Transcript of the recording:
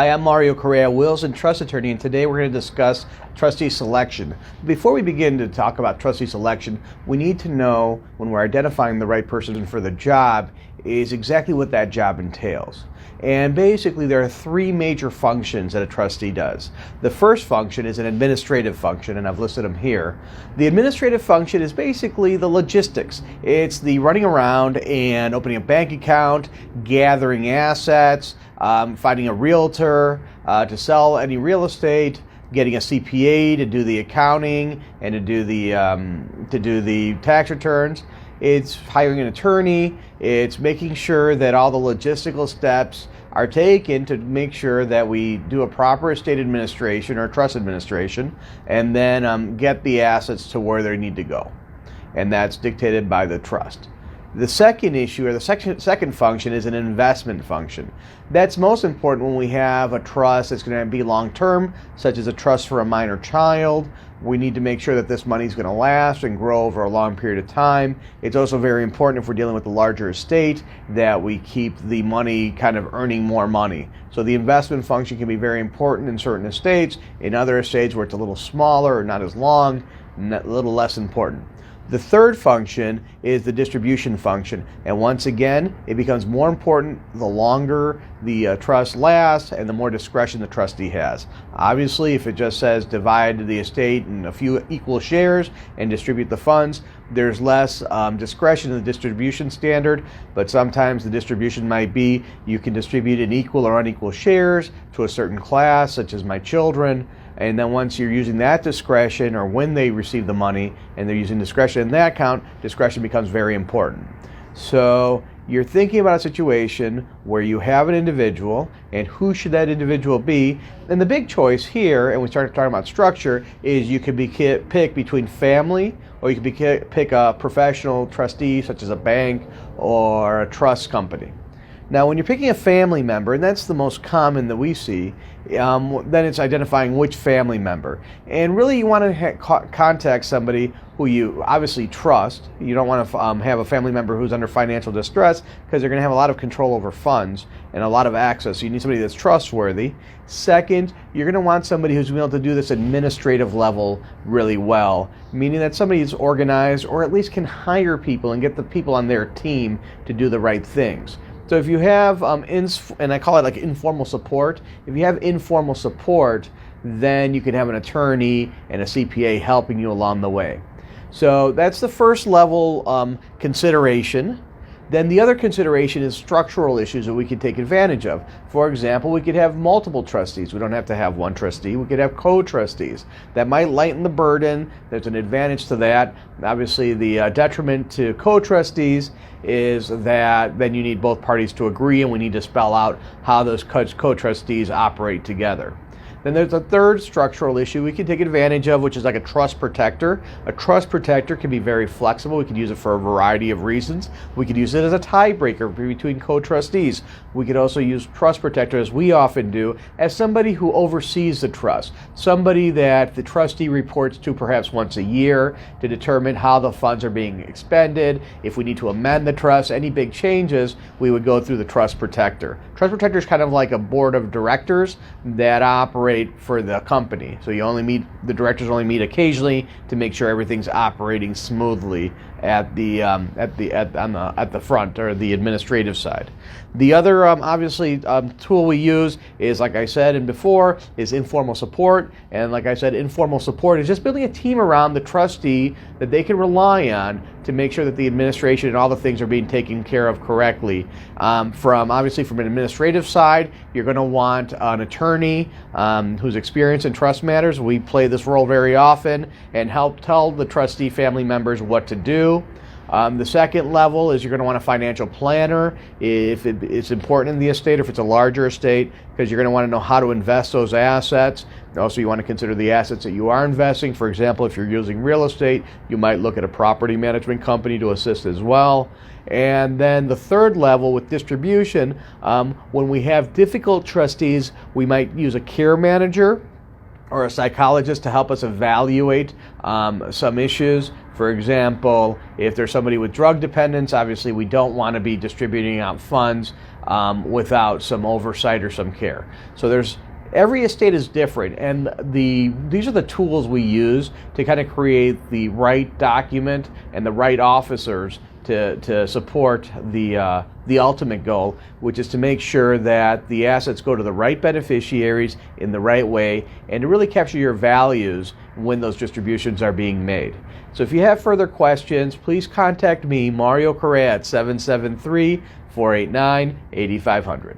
Hi, I'm Mario Correa, Wills and Trust Attorney, and today we're going to discuss trustee selection. Before we begin to talk about trustee selection, we need to know, when we're identifying the right person for the job, is exactly what that job entails. And basically there are three major functions that a trustee does. The first function is an administrative function, and I've listed them here. The administrative function is basically the logistics. It's the running around and opening a bank account, gathering assets, finding a realtor to sell any real estate, getting a CPA to do the accounting and to do the tax returns. It's hiring an attorney. It's making sure that all the logistical steps are taken to make sure that we do a proper estate administration or trust administration, and then get the assets to where they need to go. And that's dictated by the trust. The second issue, or the second function, is an investment function. That's most important when we have a trust that's going to be long-term, such as a trust for a minor child. We need to make sure that this money is going to last and grow over a long period of time. It's also very important, if we're dealing with a larger estate, that we keep the money kind of earning more money. So the investment function can be very important in certain estates. In other estates where it's a little smaller or not as long, a little less important. The third function is the distribution function, and once again, it becomes more important the longer the trust lasts and the more discretion the trustee has. Obviously, if it just says divide the estate in a few equal shares and distribute the funds, there's less discretion in the distribution standard, but sometimes the distribution might be you can distribute in equal or unequal shares to a certain class, such as my children. And then once you're using that discretion, or when they receive the money and they're using discretion in that account, discretion becomes very important. So you're thinking about a situation where you have an individual, and who should that individual be? And the big choice here, and we started talking about structure, is you could pick between family, or you could pick a professional trustee such as a bank or a trust company. Now, when you're picking a family member, and that's the most common that we see, then it's identifying which family member. And really, you want to contact somebody who you obviously trust. You don't want to have a family member who's under financial distress, because they're going to have a lot of control over funds and a lot of access. So you need somebody that's trustworthy. Second, you're going to want somebody who's going to be able to do this administrative level really well, meaning that somebody is organized, or at least can hire people and get the people on their team to do the right things. So if you have, and I call it like informal support, if you have informal support, then you can have an attorney and a CPA helping you along the way. So that's the first level consideration. Then the other consideration is structural issues that we can take advantage of. For example, we could have multiple trustees. We don't have to have one trustee. We could have co-trustees. That might lighten the burden. There's an advantage to that. Obviously, the detriment to co-trustees is that then you need both parties to agree, and we need to spell out how those co-trustees operate together. Then there's a third structural issue we can take advantage of, which is like a trust protector. A trust protector can be very flexible. We could use it for a variety of reasons. We could use it as a tiebreaker between co-trustees. We could also use trust protector, as we often do, as somebody who oversees the trust. Somebody that the trustee reports to perhaps once a year to determine how the funds are being expended. If we need to amend the trust, any big changes, we would go through the trust protector. Trust protector is kind of like a board of directors that operate for the company. So the directors only meet occasionally to make sure everything's operating smoothly at the front, or the administrative side. The other obviously tool we use is, like I said and before, is informal support. And like I said, informal support is just building a team around the trustee that they can rely on to make sure that the administration and all the things are being taken care of correctly. From an administrative side, you're going to want an attorney who's experienced in trust matters. We play this role very often and help tell the trustee family members what to do. The second level is you're going to want a financial planner if it's important in the estate, or if it's a larger estate, because you're going to want to know how to invest those assets. Also, you want to consider the assets that you are investing. For example, if you're using real estate, you might look at a property management company to assist as well. And then the third level with distribution, when we have difficult trustees, we might use a care manager or a psychologist to help us evaluate some issues. For example, if there's somebody with drug dependence, obviously we don't want to be distributing out funds without some oversight or some care. So every estate is different, and these are the tools we use to kind of create the right document and the right officers to support the ultimate goal, which is to make sure that the assets go to the right beneficiaries in the right way, and to really capture your values when those distributions are being made. So if you have further questions, please contact me, Mario Correa, at 773-489-8500.